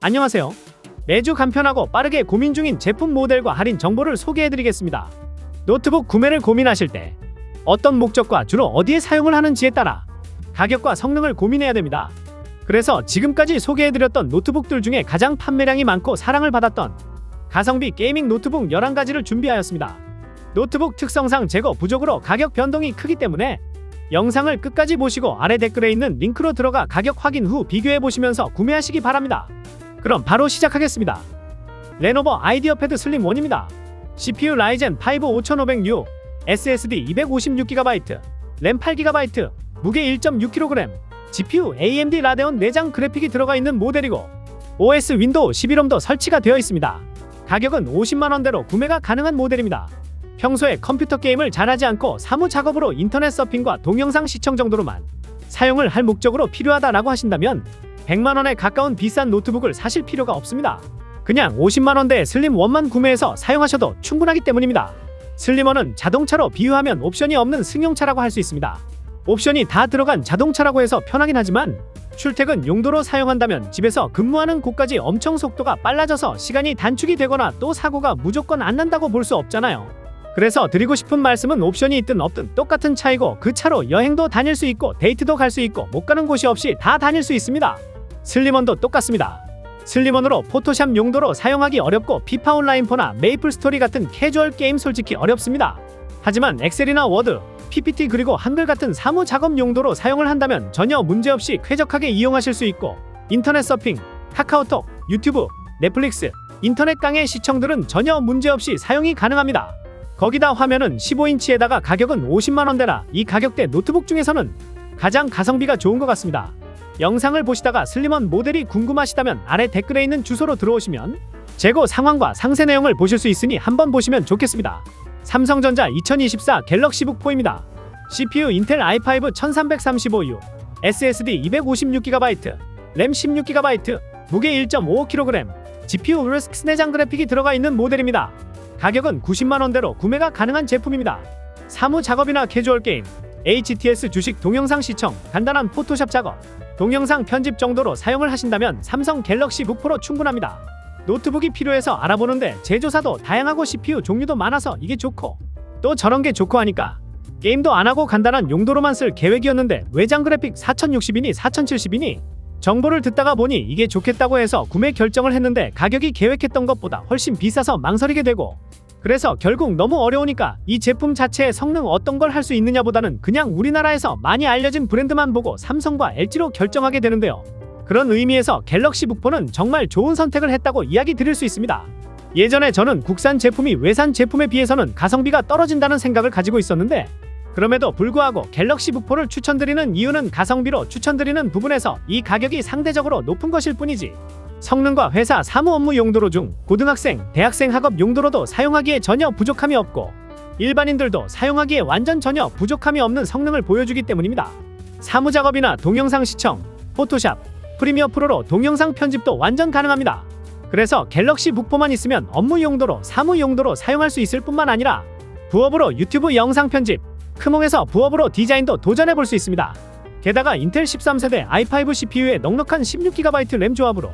안녕하세요. 매주 간편하고 빠르게 고민 중인 제품 모델과 할인 정보를 소개해드리겠습니다. 노트북 구매를 고민하실 때 어떤 목적과 주로 어디에 사용을 하는지에 따라 가격과 성능을 고민해야 됩니다. 그래서 지금까지 소개해드렸던 노트북들 중에 가장 판매량이 많고 사랑을 받았던 가성비 게이밍 노트북 11가지를 준비하였습니다. 노트북 특성상 재고 부족으로 가격 변동이 크기 때문에 영상을 끝까지 보시고 아래 댓글에 있는 링크로 들어가 가격 확인 후 비교해보시면서 구매하시기 바랍니다. 그럼 바로 시작하겠습니다. 레노버 아이디어 패드 슬림 1입니다. CPU 라이젠 5 5500U, SSD 256GB, 램 8GB, 무게 1.6kg, GPU AMD 라데온 내장 그래픽이 들어가 있는 모델이고 OS 윈도우 11홈도 설치가 되어 있습니다. 가격은 50만원대로 구매가 가능한 모델입니다. 평소에 컴퓨터 게임을 잘하지 않고 사무 작업으로 인터넷 서핑과 동영상 시청 정도로만 사용을 할 목적으로 필요하다라고 하신다면 100만원에 가까운 비싼 노트북을 사실 필요가 없습니다. 그냥 50만원대의 슬림1만 구매해서 사용하셔도 충분하기 때문입니다. 슬림1은 자동차로 비유하면 옵션이 없는 승용차라고 할 수 있습니다. 옵션이 다 들어간 자동차라고 해서 편하긴 하지만 출퇴근 용도로 사용한다면 집에서 근무하는 곳까지 엄청 속도가 빨라져서 시간이 단축이 되거나 또 사고가 무조건 안 난다고 볼 수 없잖아요. 그래서 드리고 싶은 말씀은 옵션이 있든 없든 똑같은 차이고 그 차로 여행도 다닐 수 있고 데이트도 갈 수 있고 못 가는 곳이 없이 다 다닐 수 있습니다. 슬림1도 똑같습니다. 슬림1으로 포토샵 용도로 사용하기 어렵고 피파 온라인4나 메이플 스토리 같은 캐주얼 게임 솔직히 어렵습니다. 하지만 엑셀이나 워드, PPT 그리고 한글 같은 사무 작업 용도로 사용을 한다면 전혀 문제없이 쾌적하게 이용하실 수 있고 인터넷 서핑, 카카오톡, 유튜브, 넷플릭스, 인터넷 강의 시청들은 전혀 문제없이 사용이 가능합니다. 거기다 화면은 15인치에다가 가격은 50만원대라 이 가격대 노트북 중에서는 가장 가성비가 좋은 것 같습니다. 영상을 보시다가 슬림1 모델이 궁금하시다면 아래 댓글에 있는 주소로 들어오시면 재고 상황과 상세 내용을 보실 수 있으니 한번 보시면 좋겠습니다. 삼성전자 2024 갤럭시북 4입니다. CPU 인텔 i5 1335U, SSD 256GB, 램 16GB, 무게 1.55kg, GPU RISC 내장 그래픽이 들어가 있는 모델입니다. 가격은 90만원대로 구매가 가능한 제품입니다. 사무 작업이나 캐주얼 게임, HTS 주식 동영상 시청, 간단한 포토샵 작업, 동영상 편집 정도로 사용을 하신다면 삼성 갤럭시북 프로 충분합니다. 노트북이 필요해서 알아보는데 제조사도 다양하고 CPU 종류도 많아서 이게 좋고 또 저런 게 좋고 하니까 게임도 안하고 간단한 용도로만 쓸 계획이었는데 외장 그래픽 4060이니 4070이니 정보를 듣다가 보니 이게 좋겠다고 해서 구매 결정을 했는데 가격이 계획했던 것보다 훨씬 비싸서 망설이게 되고 그래서 결국 너무 어려우니까 이 제품 자체의 성능 어떤 걸 할 수 있느냐보다는 그냥 우리나라에서 많이 알려진 브랜드만 보고 삼성과 LG로 결정하게 되는데요. 그런 의미에서 갤럭시북 4는 정말 좋은 선택을 했다고 이야기 드릴 수 있습니다. 예전에 저는 국산 제품이 외산 제품에 비해서는 가성비가 떨어진다는 생각을 가지고 있었는데 그럼에도 불구하고 갤럭시북 4를 추천드리는 이유는 가성비로 추천드리는 부분에서 이 가격이 상대적으로 높은 것일 뿐이지 성능과 회사 사무 업무 용도로 중 고등학생, 대학생 학업 용도로도 사용하기에 전혀 부족함이 없고 일반인들도 사용하기에 완전 전혀 부족함이 없는 성능을 보여주기 때문입니다. 사무 작업이나 동영상 시청, 포토샵, 프리미어 프로로 동영상 편집도 완전 가능합니다. 그래서 갤럭시북 4만 있으면 업무 용도로 사무 용도로 사용할 수 있을 뿐만 아니라 부업으로 유튜브 영상 편집, 크몽에서 부업으로 디자인도 도전해볼 수 있습니다. 게다가 인텔 13세대 i5 CPU에 넉넉한 16GB 램 조합으로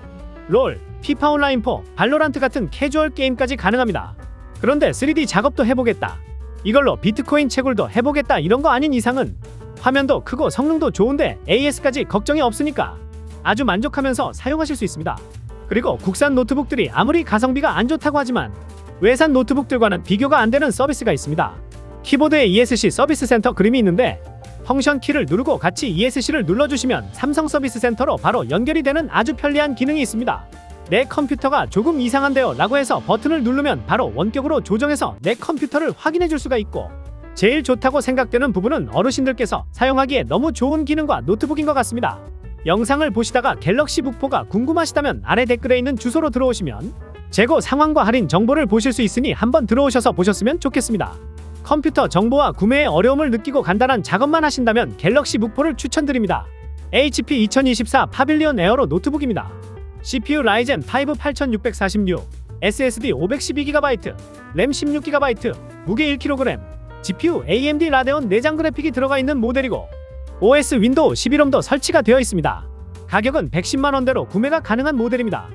롤, 피파 온라인4, 발로란트 같은 캐주얼 게임까지 가능합니다. 그런데 3D 작업도 해보겠다, 이걸로 비트코인 채굴도 해보겠다 이런 거 아닌 이상은 화면도 크고 성능도 좋은데 AS까지 걱정이 없으니까 아주 만족하면서 사용하실 수 있습니다. 그리고 국산 노트북들이 아무리 가성비가 안 좋다고 하지만 외산 노트북들과는 비교가 안 되는 서비스가 있습니다. 키보드에 ESC 서비스 센터 그림이 있는데 펑션 키를 누르고 같이 ESC를 눌러주시면 삼성 서비스 센터로 바로 연결이 되는 아주 편리한 기능이 있습니다. 내 컴퓨터가 조금 이상한데요 라고 해서 버튼을 누르면 바로 원격으로 조정해서 내 컴퓨터를 확인해 줄 수가 있고 제일 좋다고 생각되는 부분은 어르신들께서 사용하기에 너무 좋은 기능과 노트북인 것 같습니다. 영상을 보시다가 갤럭시북 4가 궁금하시다면 아래 댓글에 있는 주소로 들어오시면 재고 상황과 할인 정보를 보실 수 있으니 한번 들어오셔서 보셨으면 좋겠습니다. 컴퓨터 정보와 구매에 어려움을 느끼고 간단한 작업만 하신다면 갤럭시북 4를 추천드립니다. HP 2024 파빌리온 에어로 노트북입니다. CPU 라이젠 5 8646, SSD 512GB, 램 16GB, 무게 1kg, GPU AMD 라데온 내장 그래픽이 들어가 있는 모델이고 OS 윈도우 11홈도 설치가 되어 있습니다. 가격은 110만원대로 구매가 가능한 모델입니다.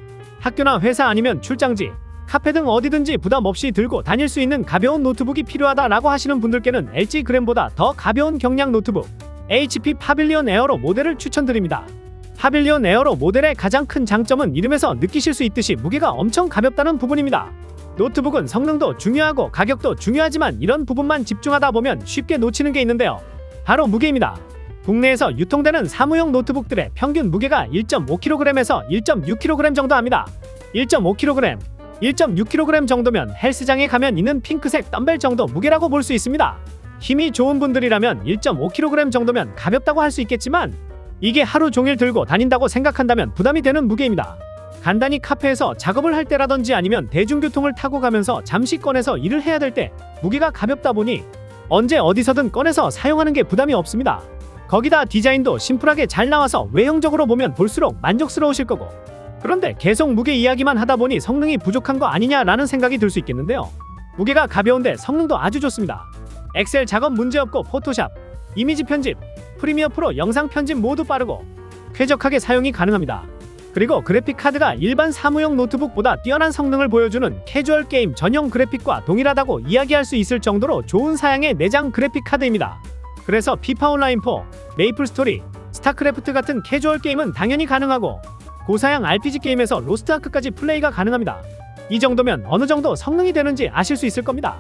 학교나 회사 아니면 출장지, 카페 등 어디든지 부담 없이 들고 다닐 수 있는 가벼운 노트북이 필요하다라고 하시는 분들께는 LG 그램보다 더 가벼운 경량 노트북 HP 파빌리온 에어로 모델을 추천드립니다. 파빌리온 에어로 모델의 가장 큰 장점은 이름에서 느끼실 수 있듯이 무게가 엄청 가볍다는 부분입니다. 노트북은 성능도 중요하고 가격도 중요하지만 이런 부분만 집중하다 보면 쉽게 놓치는 게 있는데요. 바로 무게입니다. 국내에서 유통되는 사무용 노트북들의 평균 무게가 1.5kg에서 1.6kg 정도 합니다. 1.5kg, 1.6kg 정도면 헬스장에 가면 있는 핑크색 덤벨 정도 무게라고 볼 수 있습니다. 힘이 좋은 분들이라면 1.5kg 정도면 가볍다고 할 수 있겠지만 이게 하루 종일 들고 다닌다고 생각한다면 부담이 되는 무게입니다. 간단히 카페에서 작업을 할 때라든지 아니면 대중교통을 타고 가면서 잠시 꺼내서 일을 해야 될 때 무게가 가볍다 보니 언제 어디서든 꺼내서 사용하는 게 부담이 없습니다. 거기다 디자인도 심플하게 잘 나와서 외형적으로 보면 볼수록 만족스러우실 거고, 그런데 계속 무게 이야기만 하다 보니 성능이 부족한 거 아니냐라는 생각이 들 수 있겠는데요. 무게가 가벼운데 성능도 아주 좋습니다. 엑셀 작업 문제없고 포토샵, 이미지 편집, 프리미어 프로 영상 편집 모두 빠르고 쾌적하게 사용이 가능합니다. 그리고 그래픽 카드가 일반 사무용 노트북보다 뛰어난 성능을 보여주는 캐주얼 게임 전용 그래픽과 동일하다고 이야기할 수 있을 정도로 좋은 사양의 내장 그래픽 카드입니다. 그래서 피파 온라인 4, 메이플 스토리, 스타크래프트 같은 캐주얼 게임은 당연히 가능하고 고사양 RPG 게임에서 로스트 아크까지 플레이가 가능합니다. 이 정도면 어느 정도 성능이 되는지 아실 수 있을 겁니다.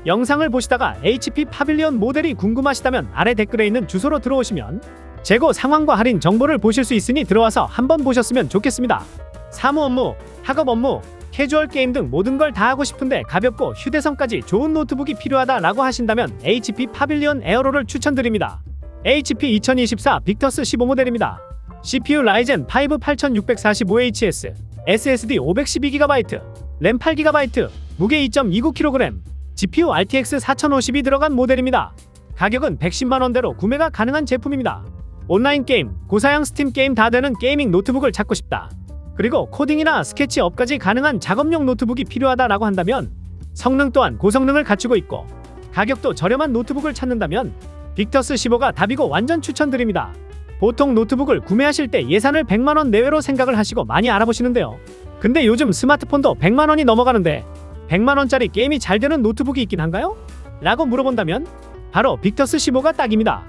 영상을 보시다가 HP 파빌리온 모델이 궁금하시다면 아래 댓글에 있는 주소로 들어오시면 재고 상황과 할인 정보를 보실 수 있으니 들어와서 한번 보셨으면 좋겠습니다. 사무 업무, 학업 업무, 캐주얼 게임 등 모든 걸 다 하고 싶은데 가볍고 휴대성까지 좋은 노트북이 필요하다라고 하신다면 HP 파빌리온 에어로를 추천드립니다. HP 2024 빅터스 15 모델입니다. CPU 라이젠 5 8645HS, SSD 512GB, 램 8GB, 무게 2.29kg, GPU RTX 4050이 들어간 모델입니다. 가격은 110만원대로 구매가 가능한 제품입니다. 온라인 게임, 고사양 스팀 게임 다 되는 게이밍 노트북을 찾고 싶다. 그리고 코딩이나 스케치업까지 가능한 작업용 노트북이 필요하다라고 한다면 성능 또한 고성능을 갖추고 있고 가격도 저렴한 노트북을 찾는다면 빅터스 15가 답이고 완전 추천드립니다. 보통 노트북을 구매하실 때 예산을 100만원 내외로 생각을 하시고 많이 알아보시는데요. 근데 요즘 스마트폰도 100만원이 넘어가는데 100만원짜리 게임이 잘 되는 노트북이 있긴 한가요? 라고 물어본다면 바로 빅터스 15가 딱입니다.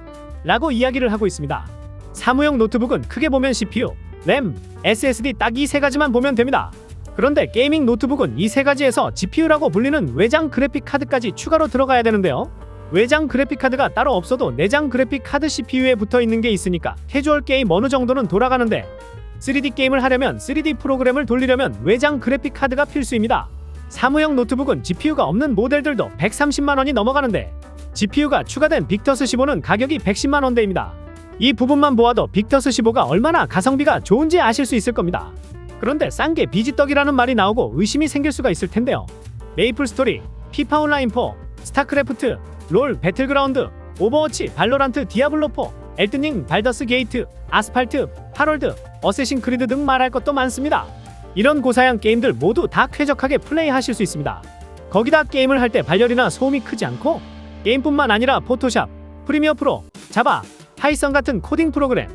라고 이야기를 하고 있습니다. 사무용 노트북은 크게 보면 CPU, 램, SSD 딱 이 세 가지만 보면 됩니다. 그런데 게이밍 노트북은 이 세 가지에서 GPU라고 불리는 외장 그래픽 카드까지 추가로 들어가야 되는데요. 외장 그래픽 카드가 따로 없어도 내장 그래픽 카드 CPU에 붙어 있는 게 있으니까 캐주얼 게임 어느 정도는 돌아가는데 3D 게임을 하려면 3D 프로그램을 돌리려면 외장 그래픽 카드가 필수입니다. 사무용 노트북은 GPU가 없는 모델들도 130만원이 넘어가는데 GPU가 추가된 빅터스 15는 가격이 110만원대입니다. 이 부분만 보아도 빅터스 15가 얼마나 가성비가 좋은지 아실 수 있을 겁니다. 그런데 싼 게 비지떡이라는 말이 나오고 의심이 생길 수가 있을 텐데요. 메이플 스토리, 피파 온라인 4, 스타크래프트, 롤, 배틀그라운드, 오버워치, 발로란트, 디아블로4, 엘든링, 발더스 게이트, 아스팔트, 하롤드, 어쌔신 크리드 등 말할 것도 많습니다. 이런 고사양 게임들 모두 다 쾌적하게 플레이하실 수 있습니다. 거기다 게임을 할 때 발열이나 소음이 크지 않고 게임뿐만 아니라 포토샵, 프리미어 프로, 자바, 파이썬 같은 코딩 프로그램,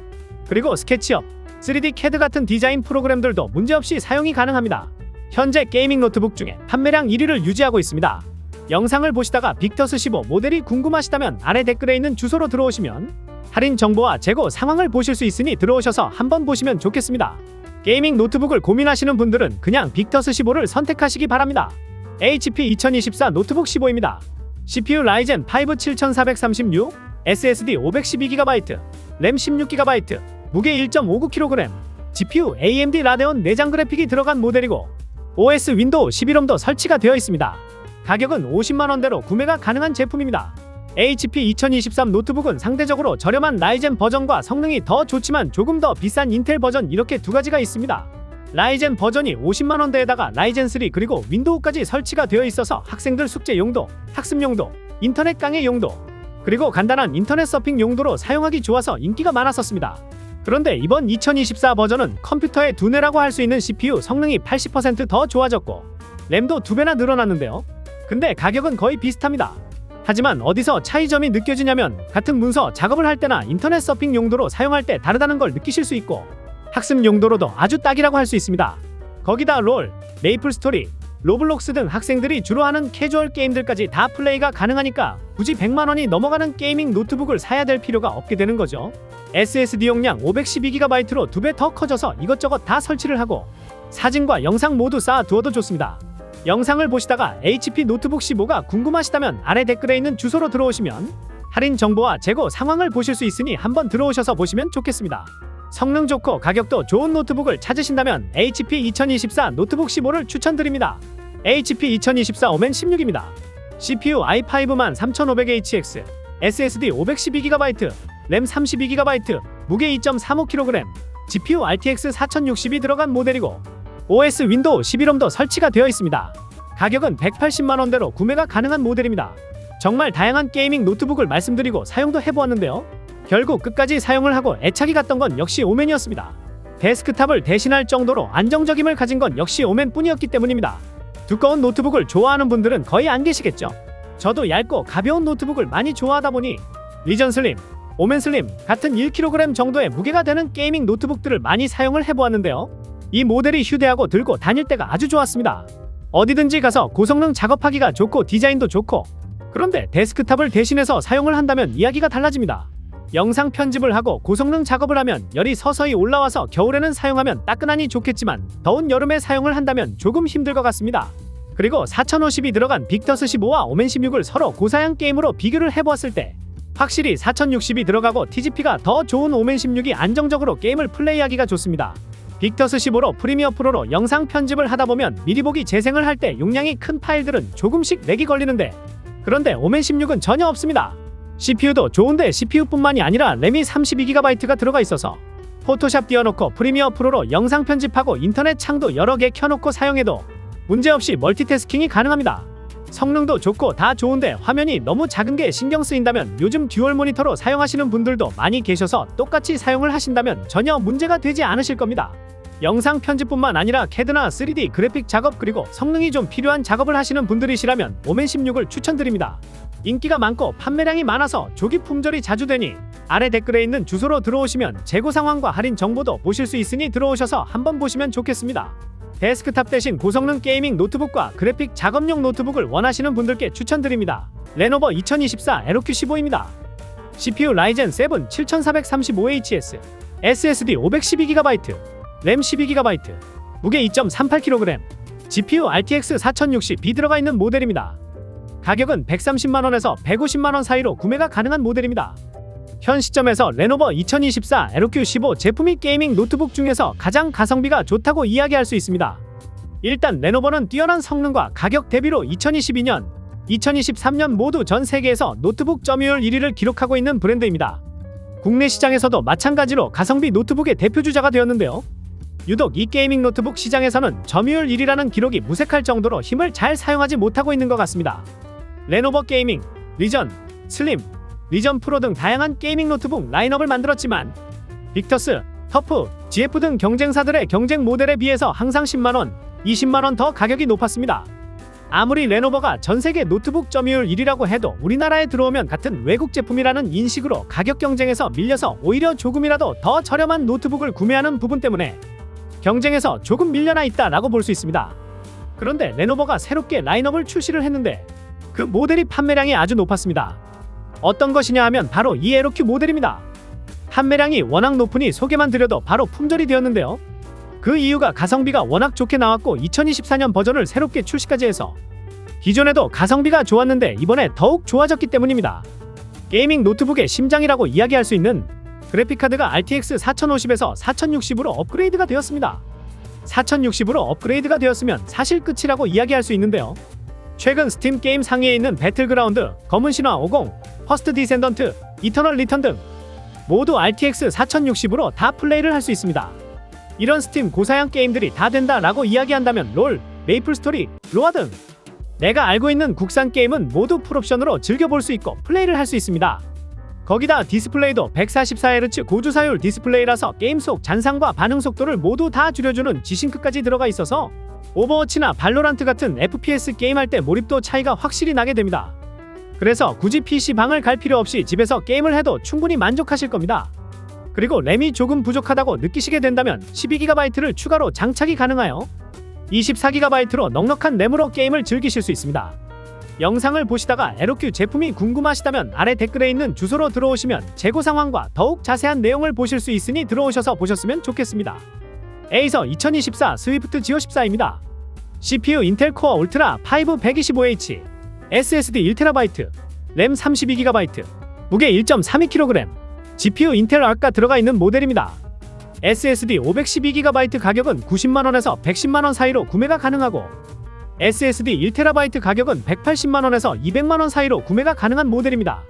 그리고 스케치업, 3D CAD 같은 디자인 프로그램들도 문제없이 사용이 가능합니다. 현재 게이밍 노트북 중에 판매량 1위를 유지하고 있습니다. 영상을 보시다가 빅터스 15 모델이 궁금하시다면 아래 댓글에 있는 주소로 들어오시면 할인 정보와 재고 상황을 보실 수 있으니 들어오셔서 한번 보시면 좋겠습니다. 게이밍 노트북을 고민하시는 분들은 그냥 빅터스 15를 선택하시기 바랍니다. HP 2024 노트북 15입니다. CPU 라이젠 5 7436, SSD 512GB, 램 16GB, 무게 1.59kg, GPU AMD 라데온 내장 그래픽이 들어간 모델이고 OS 윈도우 11홈도 설치가 되어 있습니다. 가격은 50만원대로 구매가 가능한 제품입니다. HP 2023 노트북은 상대적으로 저렴한 라이젠 버전과 성능이 더 좋지만 조금 더 비싼 인텔 버전 이렇게 두 가지가 있습니다. 라이젠 버전이 50만원대에다가 라이젠 3 그리고 윈도우까지 설치가 되어 있어서 학생들 숙제 용도, 학습 용도, 인터넷 강의 용도, 그리고 간단한 인터넷 서핑 용도로 사용하기 좋아서 인기가 많았었습니다. 그런데 이번 2024 버전은 컴퓨터의 두뇌라고 할 수 있는 CPU 성능이 80% 더 좋아졌고 램도 2배나 늘어났는데요. 근데 가격은 거의 비슷합니다. 하지만 어디서 차이점이 느껴지냐면 같은 문서 작업을 할 때나 인터넷 서핑 용도로 사용할 때 다르다는 걸 느끼실 수 있고 학습 용도로도 아주 딱이라고 할 수 있습니다. 거기다 롤, 메이플스토리, 로블록스 등 학생들이 주로 하는 캐주얼 게임들까지 다 플레이가 가능하니까 굳이 100만원이 넘어가는 게이밍 노트북을 사야 될 필요가 없게 되는 거죠. SSD 용량 512GB로 2배 더 커져서 이것저것 다 설치를 하고 사진과 영상 모두 쌓아두어도 좋습니다. 영상을 보시다가 HP 노트북 15가 궁금하시다면 아래 댓글에 있는 주소로 들어오시면 할인 정보와 재고 상황을 보실 수 있으니 한번 들어오셔서 보시면 좋겠습니다. 성능 좋고 가격도 좋은 노트북을 찾으신다면 HP 2024 노트북 15를 추천드립니다. HP 2024 오멘 16입니다. CPU i5 13500HX, SSD 512GB, 램 32GB, 무게 2.35kg, GPU RTX 4060이 들어간 모델이고 OS 윈도우 11홈도 설치가 되어 있습니다. 가격은 180만원대로 구매가 가능한 모델입니다. 정말 다양한 게이밍 노트북을 말씀드리고 사용도 해보았는데요. 결국 끝까지 사용을 하고 애착이 갔던 건 역시 오멘이었습니다. 데스크탑을 대신할 정도로 안정적임을 가진 건 역시 오멘뿐이었기 때문입니다. 두꺼운 노트북을 좋아하는 분들은 거의 안 계시겠죠. 저도 얇고 가벼운 노트북을 많이 좋아하다 보니 리전 슬림, 오멘 슬림 같은 1kg 정도의 무게가 되는 게이밍 노트북들을 많이 사용을 해보았는데요. 이 모델이 휴대하고 들고 다닐 때가 아주 좋았습니다. 어디든지 가서 고성능 작업하기가 좋고 디자인도 좋고, 그런데 데스크탑을 대신해서 사용을 한다면 이야기가 달라집니다. 영상 편집을 하고 고성능 작업을 하면 열이 서서히 올라와서 겨울에는 사용하면 따끈하니 좋겠지만 더운 여름에 사용을 한다면 조금 힘들 것 같습니다. 그리고 4050이 들어간 빅터스 15와 오멘 16을 서로 고사양 게임으로 비교를 해보았을 때 확실히 4060이 들어가고 TGP가 더 좋은 오멘 16이 안정적으로 게임을 플레이하기가 좋습니다. 빅터스 15로 프리미어 프로로 영상 편집을 하다보면 미리 보기 재생을 할 때 용량이 큰 파일들은 조금씩 렉이 걸리는데, 그런데 오멘 16은 전혀 없습니다. CPU도 좋은데 CPU뿐만이 아니라 램이 32GB가 들어가 있어서 포토샵 띄워놓고 프리미어 프로로 영상 편집하고 인터넷 창도 여러 개 켜놓고 사용해도 문제없이 멀티태스킹이 가능합니다. 성능도 좋고 다 좋은데 화면이 너무 작은 게 신경 쓰인다면 요즘 듀얼 모니터로 사용하시는 분들도 많이 계셔서 똑같이 사용을 하신다면 전혀 문제가 되지 않으실 겁니다. 영상 편집뿐만 아니라 CAD나 3D 그래픽 작업 그리고 성능이 좀 필요한 작업을 하시는 분들이시라면 오멘 16을 추천드립니다. 인기가 많고 판매량이 많아서 조기 품절이 자주 되니 아래 댓글에 있는 주소로 들어오시면 재고 상황과 할인 정보도 보실 수 있으니 들어오셔서 한번 보시면 좋겠습니다. 데스크탑 대신 고성능 게이밍 노트북과 그래픽 작업용 노트북을 원하시는 분들께 추천드립니다. 레노버 2024 LQ15입니다. CPU 라이젠 7 7435HS, SSD 512GB, 램 12GB, 무게 2.38kg, GPU RTX 4060B 들어가 있는 모델입니다. 가격은 130만원에서 150만원 사이로 구매가 가능한 모델입니다. 현 시점에서 레노버 2024 LQ15 제품이 게이밍 노트북 중에서 가장 가성비가 좋다고 이야기할 수 있습니다. 일단 레노버는 뛰어난 성능과 가격 대비로 2022년, 2023년 모두 전 세계에서 노트북 점유율 1위를 기록하고 있는 브랜드입니다. 국내 시장에서도 마찬가지로 가성비 노트북의 대표주자가 되었는데요. 유독 이 게이밍 노트북 시장에서는 점유율 1위라는 기록이 무색할 정도로 힘을 잘 사용하지 못하고 있는 것 같습니다. 레노버 게이밍, 리전, 슬림, 리전 프로 등 다양한 게이밍 노트북 라인업을 만들었지만 빅터스, 터프, GF 등 경쟁사들의 경쟁 모델에 비해서 항상 10만원, 20만원 더 가격이 높았습니다. 아무리 레노버가 전세계 노트북 점유율 1위라고 해도 우리나라에 들어오면 같은 외국 제품이라는 인식으로 가격 경쟁에서 밀려서 오히려 조금이라도 더 저렴한 노트북을 구매하는 부분 때문에 경쟁에서 조금 밀려나 있다라고 볼 수 있습니다. 그런데 레노버가 새롭게 라인업을 출시를 했는데 그 모델이 판매량이 아주 높았습니다. 어떤 것이냐 하면 바로 이 LQ 모델입니다. 판매량이 워낙 높으니 소개만 드려도 바로 품절이 되었는데요. 그 이유가 가성비가 워낙 좋게 나왔고 2024년 버전을 새롭게 출시까지 해서 기존에도 가성비가 좋았는데 이번에 더욱 좋아졌기 때문입니다. 게이밍 노트북의 심장이라고 이야기할 수 있는 그래픽카드가 RTX 4050에서 4060으로 업그레이드가 되었습니다. 4060으로 업그레이드가 되었으면 사실 끝이라고 이야기할 수 있는데요. 최근 스팀 게임 상위에 있는 배틀그라운드, 검은 신화 50, 퍼스트 디센던트, 이터널 리턴 등 모두 RTX 4060으로 다 플레이를 할 수 있습니다. 이런 스팀 고사양 게임들이 다 된다라고 이야기한다면 롤, 메이플스토리, 로아 등 내가 알고 있는 국산 게임은 모두 풀옵션으로 즐겨볼 수 있고 플레이를 할 수 있습니다. 거기다 디스플레이도 144Hz 고주사율 디스플레이라서 게임 속 잔상과 반응 속도를 모두 다 줄여주는 G싱크까지 들어가 있어서 오버워치나 발로란트 같은 FPS 게임할 때 몰입도 차이가 확실히 나게 됩니다. 그래서 굳이 PC방을 갈 필요 없이 집에서 게임을 해도 충분히 만족하실 겁니다. 그리고 램이 조금 부족하다고 느끼시게 된다면 12GB를 추가로 장착이 가능하여 24GB로 넉넉한 램으로 게임을 즐기실 수 있습니다. 영상을 보시다가 에로큐 제품이 궁금하시다면 아래 댓글에 있는 주소로 들어오시면 재고 상황과 더욱 자세한 내용을 보실 수 있으니 들어오셔서 보셨으면 좋겠습니다. 에이서 2024 스위프트 지오14입니다. CPU 인텔 코어 울트라 5 125H, SSD 1TB, 램 32GB, 무게 1.32kg, GPU 인텔 아크가 들어가 있는 모델입니다. SSD 512GB 가격은 90만원에서 110만원 사이로 구매가 가능하고 SSD 1TB 가격은 180만원에서 200만원 사이로 구매가 가능한 모델입니다.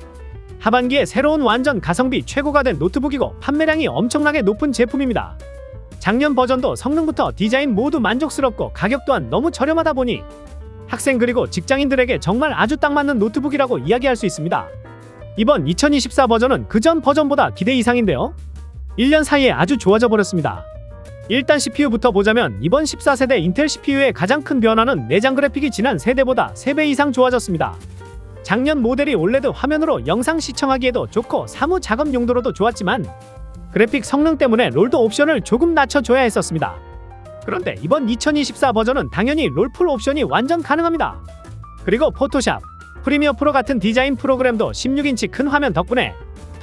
하반기에 새로운 완전 가성비 최고가 된 노트북이고 판매량이 엄청나게 높은 제품입니다. 작년 버전도 성능부터 디자인 모두 만족스럽고 가격 또한 너무 저렴하다 보니 학생 그리고 직장인들에게 정말 아주 딱 맞는 노트북이라고 이야기할 수 있습니다. 이번 2024 버전은 그전 버전보다 기대 이상인데요. 1년 사이에 아주 좋아져 버렸습니다. 일단 CPU부터 보자면 이번 14세대 인텔 CPU의 가장 큰 변화는 내장 그래픽이 지난 세대보다 3배 이상 좋아졌습니다. 작년 모델이 올레드 화면으로 영상 시청하기에도 좋고 사무 작업 용도로도 좋았지만 그래픽 성능 때문에 롤도 옵션을 조금 낮춰줘야 했었습니다. 그런데 이번 2024 버전은 당연히 롤 풀 옵션이 완전 가능합니다. 그리고 포토샵, 프리미어 프로 같은 디자인 프로그램도 16인치 큰 화면 덕분에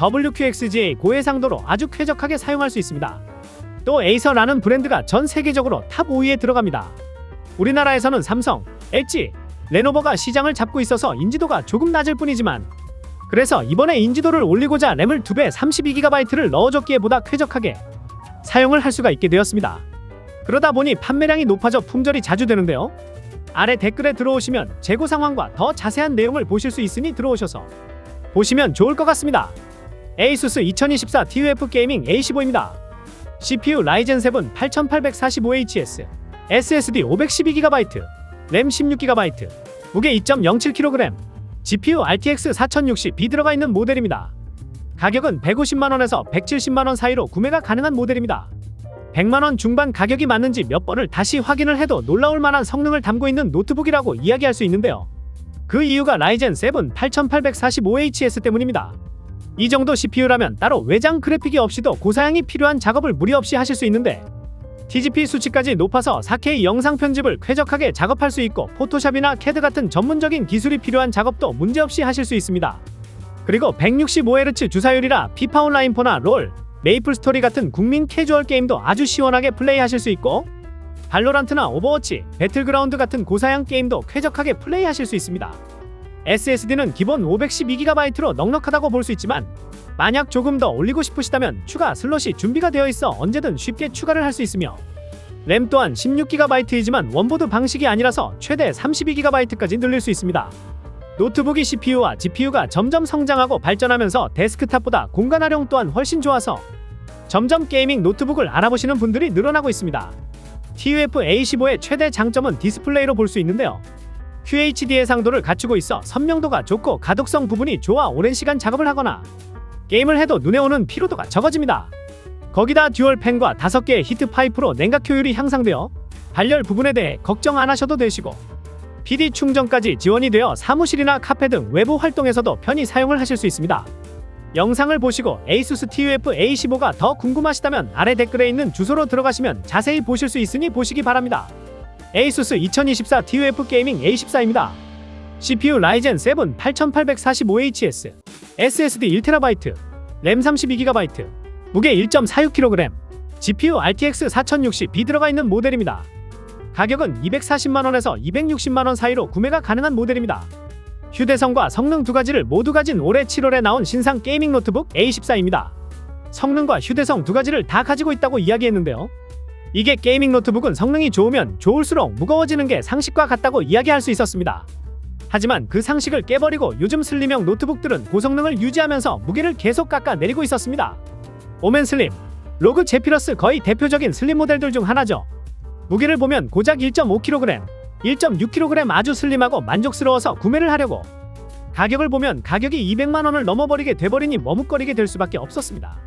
WQXGA 고해상도로 아주 쾌적하게 사용할 수 있습니다. 또 에이서라는 브랜드가 전 세계적으로 탑 5위에 들어갑니다. 우리나라에서는 삼성, LG, 레노버가 시장을 잡고 있어서 인지도가 조금 낮을 뿐이지만 그래서 이번에 인지도를 올리고자 램을 2배 32GB를 넣어줬기에 보다 쾌적하게 사용을 할 수가 있게 되었습니다. 그러다 보니 판매량이 높아져 품절이 자주 되는데요. 아래 댓글에 들어오시면 재고 상황과 더 자세한 내용을 보실 수 있으니 들어오셔서 보시면 좋을 것 같습니다. 에이수스 2024 TUF 게이밍 A15입니다. CPU 라이젠 7 8845HS, SSD 512GB, 램 16GB, 무게 2.07kg, GPU RTX 4060B 들어가 있는 모델입니다. 가격은 150만원에서 170만원 사이로 구매가 가능한 모델입니다. 100만원 중반 가격이 맞는지 몇 번을 다시 확인을 해도 놀라울 만한 성능을 담고 있는 노트북이라고 이야기할 수 있는데요. 그 이유가 라이젠 7 8845HS 때문입니다. 이 정도 CPU라면 따로 외장 그래픽이 없이도 고사양이 필요한 작업을 무리 없이 하실 수 있는데 TGP 수치까지 높아서 4K 영상 편집을 쾌적하게 작업할 수 있고 포토샵이나 캐드 같은 전문적인 기술이 필요한 작업도 문제없이 하실 수 있습니다. 그리고 165Hz 주사율이라 피파 온라인 4나 롤, 메이플 스토리 같은 국민 캐주얼 게임도 아주 시원하게 플레이하실 수 있고 발로란트나 오버워치, 배틀그라운드 같은 고사양 게임도 쾌적하게 플레이하실 수 있습니다. SSD는 기본 512GB로 넉넉하다고 볼 수 있지만 만약 조금 더 올리고 싶으시다면 추가 슬롯이 준비가 되어 있어 언제든 쉽게 추가를 할 수 있으며 램 또한 16GB이지만 원보드 방식이 아니라서 최대 32GB까지 늘릴 수 있습니다. 노트북이 CPU와 GPU가 점점 성장하고 발전하면서 데스크탑보다 공간 활용 또한 훨씬 좋아서 점점 게이밍 노트북을 알아보시는 분들이 늘어나고 있습니다. TUF A15의 최대 장점은 디스플레이로 볼 수 있는데요. QHD 해상도를 갖추고 있어 선명도가 좋고 가독성 부분이 좋아 오랜 시간 작업을 하거나 게임을 해도 눈에 오는 피로도가 적어집니다. 거기다 듀얼 팬과 5개의 히트 파이프로 냉각 효율이 향상되어 발열 부분에 대해 걱정 안 하셔도 되시고 PD 충전까지 지원이 되어 사무실이나 카페 등 외부 활동에서도 편히 사용을 하실 수 있습니다. 영상을 보시고 에이수스 TUF A15가 더 궁금하시다면 아래 댓글에 있는 주소로 들어가시면 자세히 보실 수 있으니 보시기 바랍니다. 에이수스 2024 TUF 게이밍 A14입니다. CPU 라이젠 7 8845HS, SSD 1TB, 램 32GB, 무게 1.46kg, GPU RTX 4060B 들어가 있는 모델입니다. 가격은 240만원에서 260만원 사이로 구매가 가능한 모델입니다. 휴대성과 성능 두 가지를 모두 가진 올해 7월에 나온 신상 게이밍 노트북 A14입니다. 성능과 휴대성 두 가지를 다 가지고 있다고 이야기했는데요. 이게 게이밍 노트북은 성능이 좋으면 좋을수록 무거워지는 게 상식과 같다고 이야기할 수 있었습니다. 하지만 그 상식을 깨버리고 요즘 슬림형 노트북들은 고성능을 유지하면서 무게를 계속 깎아내리고 있었습니다. 오멘 슬림, 로그 제피러스 거의 대표적인 슬림 모델들 중 하나죠. 무게를 보면 고작 1.5kg, 1.6kg 아주 슬림하고 만족스러워서 구매를 하려고 가격을 보면 가격이 200만원을 넘어버리게 돼버리니 머뭇거리게 될 수밖에 없었습니다.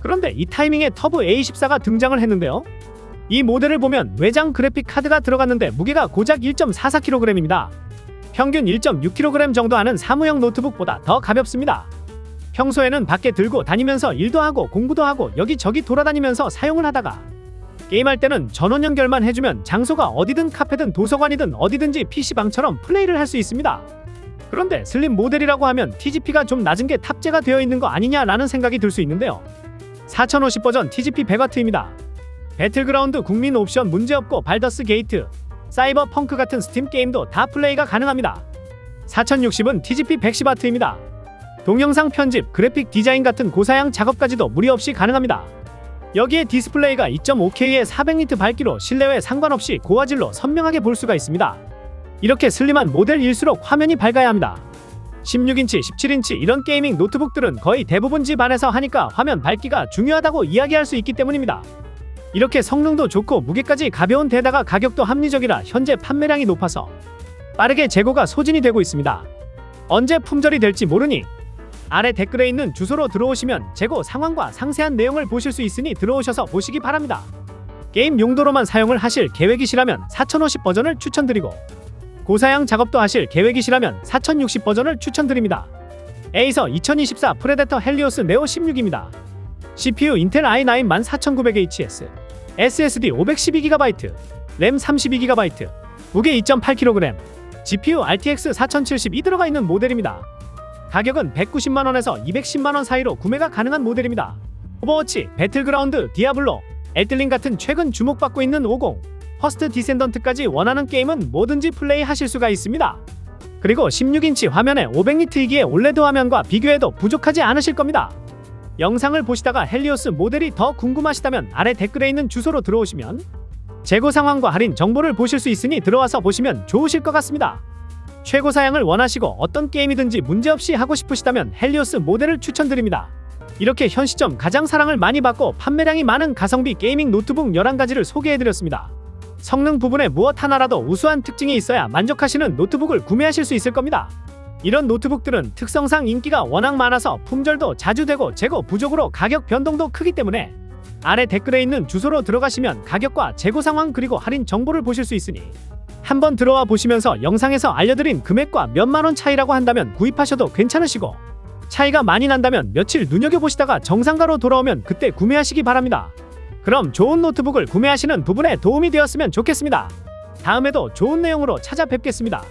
그런데 이 타이밍에 터보 A14가 등장을 했는데요. 이 모델을 보면 외장 그래픽 카드가 들어갔는데 무게가 고작 1.44kg입니다. 평균 1.6kg 정도 하는 사무용 노트북보다 더 가볍습니다. 평소에는 밖에 들고 다니면서 일도 하고 공부도 하고 여기저기 돌아다니면서 사용을 하다가 게임할 때는 전원 연결만 해주면 장소가 어디든 카페든 도서관이든 어디든지 PC방처럼 플레이를 할 수 있습니다. 그런데 슬림 모델이라고 하면 TGP가 좀 낮은 게 탑재가 되어 있는 거 아니냐라는 생각이 들 수 있는데요. 4050 버전 TGP 100W입니다. 배틀그라운드 국민 옵션 문제없고 발더스 게이트, 사이버 펑크 같은 스팀 게임도 다 플레이가 가능합니다. 4060은 TGP 110W입니다. 동영상 편집, 그래픽 디자인 같은 고사양 작업까지도 무리 없이 가능합니다. 여기에 디스플레이가 2.5K의 400니트 밝기로 실내외 상관없이 고화질로 선명하게 볼 수가 있습니다. 이렇게 슬림한 모델일수록 화면이 밝아야 합니다. 16인치, 17인치 이런 게이밍 노트북들은 거의 대부분 집 안에서 하니까 화면 밝기가 중요하다고 이야기할 수 있기 때문입니다. 이렇게 성능도 좋고 무게까지 가벼운 데다가 가격도 합리적이라 현재 판매량이 높아서 빠르게 재고가 소진이 되고 있습니다. 언제 품절이 될지 모르니 아래 댓글에 있는 주소로 들어오시면 재고 상황과 상세한 내용을 보실 수 있으니 들어오셔서 보시기 바랍니다. 게임 용도로만 사용을 하실 계획이시라면 4050 버전을 추천드리고 고사양 작업도 하실 계획이시라면 4060 버전을 추천드립니다. 에이서 2024 프레데터 헬리오스 네오 16입니다. CPU 인텔 i9 14900HS, SSD 512GB, 램 32GB, 무게 2.8kg, GPU RTX 4070이 들어가 있는 모델입니다. 가격은 190만원에서 210만원 사이로 구매가 가능한 모델입니다. 오버워치, 배틀그라운드, 디아블로, 엘들링 같은 최근 주목받고 있는 50, 퍼스트 디센던트까지 원하는 게임은 뭐든지 플레이하실 수가 있습니다. 그리고 16인치 화면에 500니트이기에 올레드 화면과 비교해도 부족하지 않으실 겁니다. 영상을 보시다가 헬리오스 모델이 더 궁금하시다면 아래 댓글에 있는 주소로 들어오시면 재고 상황과 할인 정보를 보실 수 있으니 들어와서 보시면 좋으실 것 같습니다. 최고 사양을 원하시고 어떤 게임이든지 문제없이 하고 싶으시다면 헬리오스 모델을 추천드립니다. 이렇게 현 시점 가장 사랑을 많이 받고 판매량이 많은 가성비 게이밍 노트북 11가지를 소개해드렸습니다. 성능 부분에 무엇 하나라도 우수한 특징이 있어야 만족하시는 노트북을 구매하실 수 있을 겁니다. 이런 노트북들은 특성상 인기가 워낙 많아서 품절도 자주 되고 재고 부족으로 가격 변동도 크기 때문에 아래 댓글에 있는 주소로 들어가시면 가격과 재고 상황 그리고 할인 정보를 보실 수 있으니 한번 들어와 보시면서 영상에서 알려드린 금액과 몇만원 차이라고 한다면 구입하셔도 괜찮으시고 차이가 많이 난다면 며칠 눈여겨보시다가 정상가로 돌아오면 그때 구매하시기 바랍니다. 그럼 좋은 노트북을 구매하시는 부분에 도움이 되었으면 좋겠습니다. 다음에도 좋은 내용으로 찾아뵙겠습니다.